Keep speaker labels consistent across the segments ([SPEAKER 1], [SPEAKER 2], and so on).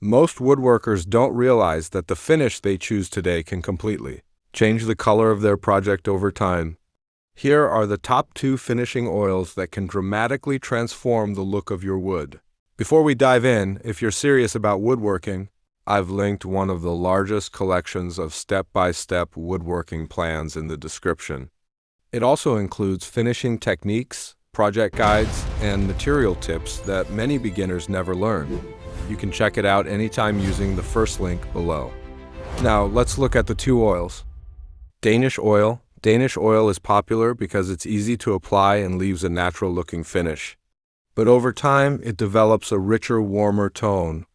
[SPEAKER 1] Most woodworkers don't realize that the finish they choose today can completely change the color of their project over time. Here are the top 2 finishing oils that can dramatically transform the look of your wood. Before we dive in, if you're serious about woodworking, I've linked one of the largest collections of step-by-step woodworking plans in the description. It also includes finishing techniques, project guides, and material tips that many beginners never learn. You can check it out anytime using the first link below. Now, let's look at the 2 oils. Danish oil. Danish oil is popular because it's easy to apply and leaves a natural-looking finish. But over time, it develops a richer, warmer tone.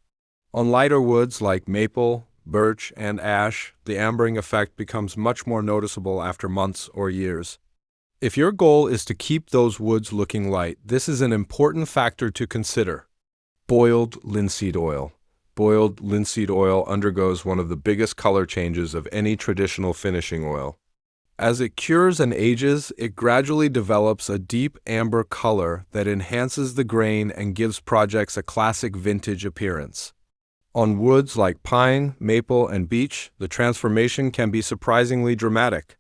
[SPEAKER 1] On lighter woods like maple, birch, and ash, the ambering effect becomes much more noticeable after months or years. If your goal is to keep those woods looking light, this is an important factor to consider. Boiled linseed oil. Boiled linseed oil undergoes one of the biggest color changes of any traditional finishing oil. As it cures and ages, it gradually develops a deep amber color that enhances the grain and gives projects a classic vintage appearance. On woods like pine, maple, and beech, the transformation can be surprisingly dramatic.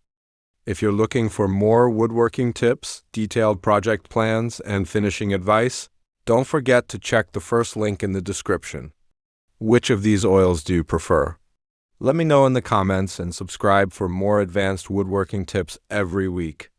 [SPEAKER 1] If you're looking for more woodworking tips, detailed project plans, and finishing advice, don't forget to check the first link in the description. Which of these oils do you prefer? Let me know in the comments and subscribe for more advanced woodworking tips every week.